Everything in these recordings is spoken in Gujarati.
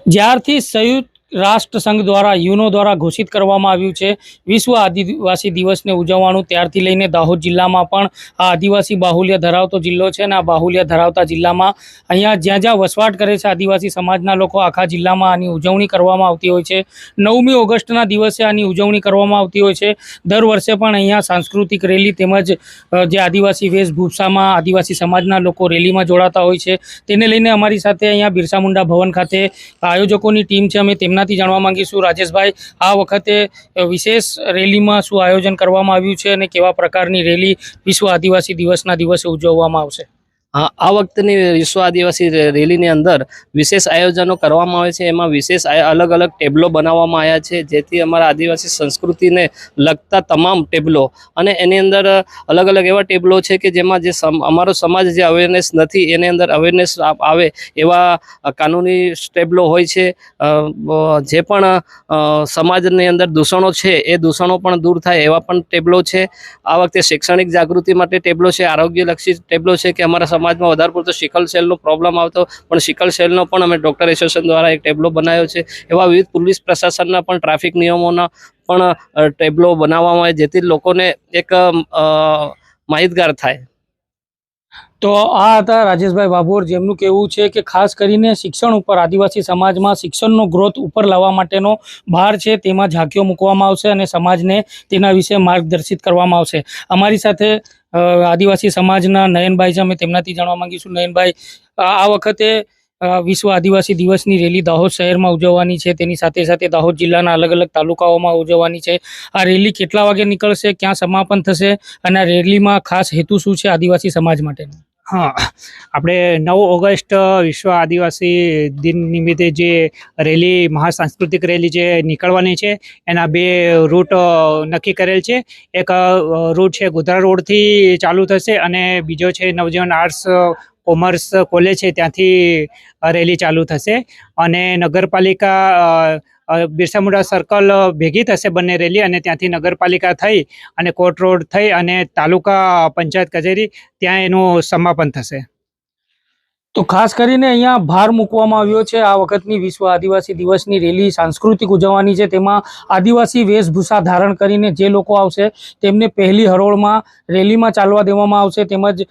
જ્યારથી સંયુક્ત રાષ્ટ્ર સંઘ દ્વારા યુનો દ્વારા ઘોષિત કરવામાં આવ્યું છે વિશ્વ આદિવાસી દિવસને ઉજવવાનું, ત્યારથી લઈને દાહોદ જિલ્લામાં પણ આ આદિવાસી બાહુલ્ય ધરાવતો જિલ્લો છે અને આ બાહુલ્ય ધરાવતા જિલ્લામાં અહીંયા જ્યાં જ્યાં વસવાટ કરે છે આદિવાસી સમાજના લોકો, આખા જિલ્લામાં આની ઉજવણી કરવામાં આવતી હોય છે। 9મી ઓગસ્ટના દિવસે આની ઉજવણી કરવામાં આવતી હોય છે। દર વર્ષે પણ અહીંયા સાંસ્કૃતિક રેલી તેમજ જે આદિવાસી વેશભૂષામાં આદિવાસી સમાજના લોકો રેલીમાં જોડાતા હોય છે। તેને લઈને અમારી સાથે અહીંયા બિરસા મુંડા ભવન ખાતે આયોજકોની ટીમ છે। અમે તેમનાથી જાણવા માંગીશું, રાજેશભાઈ, આ વખતે વિશેષ રેલીમાં શું આયોજન કરવામાં આવ્યું છે અને કેવા પ્રકારની રેલી વિશ્વ આદિવાસી દિવસના દિવસે ઉજવવામાં આવશે? હા, આ વખતની વિશ્વ આદિવાસી રેલીની અંદર વિશેષ આયોજનો કરવામાં આવે છે। એમાં વિશેષ અલગ અલગ ટેબલો બનાવવામાં આવ્યા છે, જેથી અમારા આદિવાસી સંસ્કૃતિને લગતા તમામ ટેબલો, અને એની અંદર અલગ અલગ એવા ટેબલો છે કે જેમાં જે અમારો સમાજ જે અવેરનેસ નથી એની અંદર અવેરનેસ આવે એવા કાનૂની ટેબલો હોય છે। જે પણ સમાજની અંદર દૂષણો છે એ દૂષણો પણ દૂર થાય એવા પણ ટેબલો છે। આ વખતે શૈક્ષણિક જાગૃતિ માટે ટેબલો છે, આરોગ્યલક્ષી ટેબલો છે કે અમારા સમાજમાં વધારે પડતો સિકલ સેલનો પ્રોબ્લેમ આવતો, પણ સિકલ સેલનો પણ અમે ડૉક્ટર એસોસિએશન દ્વારા એક ટેબલો બનાવ્યો છે। એવા વિવિધ પોલીસ પ્રશાસનના પણ ટ્રાફિક નિયમોના પણ ટેબલો બનાવવામાં આવે, જેથી લોકોને એક માહિતગાર થાય। તો આ હતા રાજેશભાઈ ભાભોર, જેમનું કહેવું છે કે ખાસ કરીને શિક્ષણ ઉપર, આદિવાસી સમાજમાં શિક્ષણનો ગ્રોથ ઉપર લાવવા માટેનો ભાર છે, તેમાં ઝાંખીઓ મૂકવામાં આવશે અને સમાજને તેના વિશે માર્ગદર્શિત કરવામાં આવશે। અમારી સાથે આદિવાસી સમાજના નયનભાઈ છે, અમે તેમનાથી જાણવા માંગીશું। નયનભાઈ, આ વખતે વિશ્વ આદિવાસી દિવસની રેલી દાહોદ શહેરમાં ઉજવવાની છે, તેની સાથે સાથે દાહોદ જિલ્લાના અલગ અલગ તાલુકાઓમાં ઉજવવાની છે। આ રેલી કેટલા વાગે નીકળશે, ક્યાં સમાપન થશે અને આ રેલીમાં ખાસ હેતુ શું છે આદિવાસી સમાજ માટેનો? હા, આપણે 9 ઓગસ્ટ વિશ્વ આદિવાસી દિન નિમિત્તે જે રેલી, મહાસાંસ્કૃતિક રેલી જે નીકળવાની છે એના 2 રૂટ નક્કી કરેલ છે। એક રૂટ છે ગોધરા રોડથી ચાલુ થશે અને બીજો છે નવજીવન આર્ટ્સ કોમર્સ કોલેજ છે ત્યાંથી રેલી ચાલુ થશે, અને નગરપાલિકા બિરસા મુંડા સર્કલ ભેગી થશે બંને રેલી, અને ત્યાંથી નગરપાલિકા થઈ અને કોર્ટ રોડ થઈ અને તાલુકા પંચાયત કચેરી ત્યાં એનું સમાપન થશે। તો ખાસ કરીને અહીંયા ભાર મૂકવામાં આવ્યો છે આ વખતની વિશ્વ આદિવાસી દિવસની રેલી સાંસ્કૃતિક ઉજવવાની છે, તેમાં આદિવાસી વેશભૂષા ધારણ કરીને જે લોકો આવશે તેમને પહેલી હરોળમાં રેલીમાં ચાલવા દેવામાં આવશે, તેમજ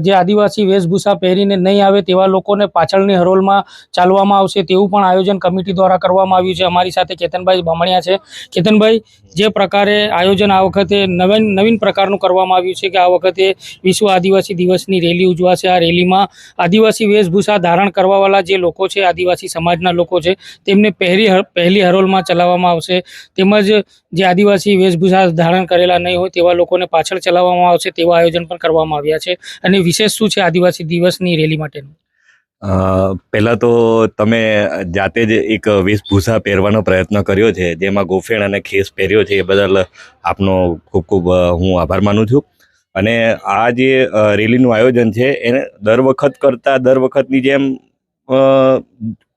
જે આદિવાસી વેશભૂષા પહેરીને નહીં આવે તેવા લોકોને પાછળની હરોળમાં ચાલવામાં આવશે, તેવું પણ આયોજન કમિટી દ્વારા કરવામાં આવ્યું છે। અમારી સાથે કેતનભાઈ બામણિયા છે। કેતનભાઈ, જે પ્રકારે આયોજન આ વખતે નવીન પ્રકારનું કરવામાં આવ્યું છે કે આ વખતે વિશ્વ આદિવાસી દિવસની રેલી ઉજવાશે, આ રેલીમાં આદિવાસી વેશભૂષા ધારણ કરવાવાળા જે લોકો છે, આદિવાસી સમાજના લોકો છે, તેમને પહેલી હરોળમાં ચલાવવામાં આવશે, તેમજ જે આદિવાસી વેશભૂષા ધારણ કરેલા નહીં હોય તેવા લોકોને પાછળ ચલાવવામાં આવશે, તેવા આયોજન પણ કરવામાં આવ્યા છે। અને વિશેષ શું છે આદિવાસી દિવસની રેલી માટેનું? પહેલાં તો તમે જાતે જ એક વેશભૂષા પહેરવાનો પ્રયત્ન કર્યો છે, જેમાં ગોફેણ અને ખેસ પહેર્યો છે, એ બદલ આપનો ખૂબ ખૂબ હું આભાર માનું છું। અને આ જે રેલીનું આયોજન છે એને દર વખત કરતાં દર વખતની જેમ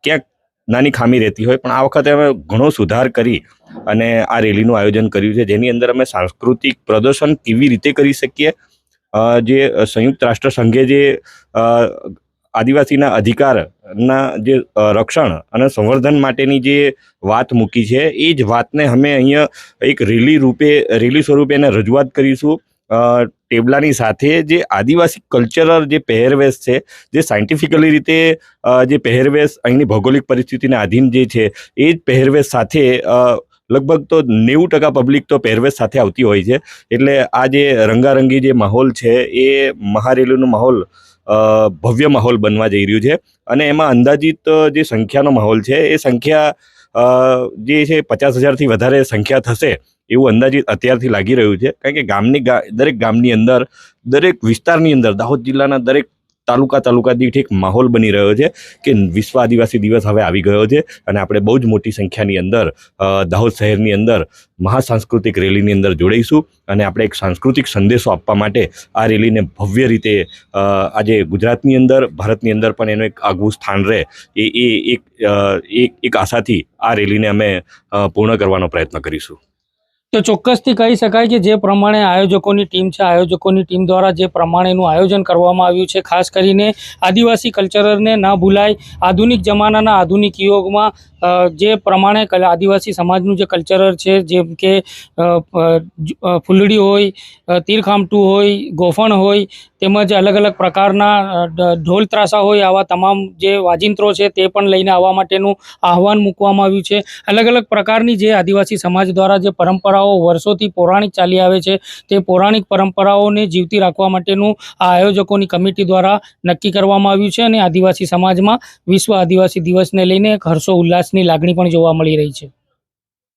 ક્યાંક નાની ખામી રહેતી હોય, પણ આ વખતે અમે ઘણો સુધાર કરી અને આ રેલીનું આયોજન કર્યું છે, જેની અંદર અમે સાંસ્કૃતિક પ્રદર્શન કેવી રીતે કરી શકીએ, જે સંયુક્ત રાષ્ટ્ર સંઘે જે આદિવાસીના અધિકારના જે રક્ષણ અને સંવર્ધન માટેની જે વાત મૂકી છે, એ જ વાતને અમે અહીંયા એક રેલી સ્વરૂપે એને રજૂઆત કરીશું। ટેબલાની સાથે જે આદિવાસી કલ્ચરલ જે પહેરવેશ છે, જે સાયન્ટિફિકલી રીતે જે પહેરવેશ અહીંની ભૌગોલિક પરિસ્થિતિને આધીન જે છે એ જ પહેરવેશ સાથે લગભગ તો 90% પબ્લિક તો પહેરવેશ સાથે આવતી હોય છે। એટલે આ જે રંગારંગી જે માહોલ છે એ મહારેલીનો માહોલ ભવ્ય માહોલ બનવા જઈ રહ્યું છે, અને એમાં અંદાજિત જે સંખ્યાનો માહોલ છે એ સંખ્યા જે છે 50,000થી વધારે સંખ્યા થશે એવું અંદાજિત અત્યારથી લાગી રહ્યું છે। કારણ કે દરેક ગામની અંદર, દરેક વિસ્તારની અંદર, દાહોદ જિલ્લાના દરેક તાલુકા દીઠ એક માહોલ બની રહ્યો છે કે વિશ્વ આદિવાસી દિવસ હવે આવી ગયો છે, અને આપણે બહુ જ મોટી સંખ્યાની અંદર દાહોદ શહેરની અંદર મહાસાંસ્કૃતિક રેલીની અંદર જોડાઈશું, અને આપણે એક સાંસ્કૃતિક સંદેશો આપવા માટે આ રેલીને ભવ્ય રીતે આજે ગુજરાતની અંદર, ભારતની અંદર પણ એનું એક આગવું સ્થાન રહે એ એક આશાથી આ રેલીને અમે પૂર્ણ કરવાનો પ્રયત્ન કરીશું। તો ચોક્કસથી કહી શકાય કે જે પ્રમાણે આયોજકોની ટીમ છે, આયોજકોની ટીમ દ્વારા જે પ્રમાણેનું આયોજન કરવામાં આવ્યું છે, ખાસ કરીને આદિવાસી કલ્ચરને ન ભૂલાય, આધુનિક જમાનાના આધુનિક યુગમાં જે પ્રમાણે આદિવાસી સમાજનું જે કલ્ચરલ છે, જેમ કે ફૂલડી હોય, તીરખામટું હોય, ગોફણ હોય, તેમજ અલગ અલગ પ્રકારના ઢોલ ત્રાસા હોય, આવા તમામ જે વાજિંત્રો છે તે પણ લઈને આવવા માટેનું આહવાન મૂકવામાં આવ્યું છે. અલગ અલગ પ્રકારની જે આદિવાસી સમાજ દ્વારા જે પરંપરાઓ વર્ષોથી પૌરાણિક ચાલી આવે છે, તે પૌરાણિક પરંપરાઓને જીવતી રાખવા માટેનું આ આયોજકોની કમિટી દ્વારા નક્કી કરવામાં આવ્યું છે અને આદિવાસી સમાજમાં વિશ્વ આદિવાસી દિવસને લઈને એક હર્ષો ઉલ્લાસની લાગણી પણ જોવા મળી રહી છે.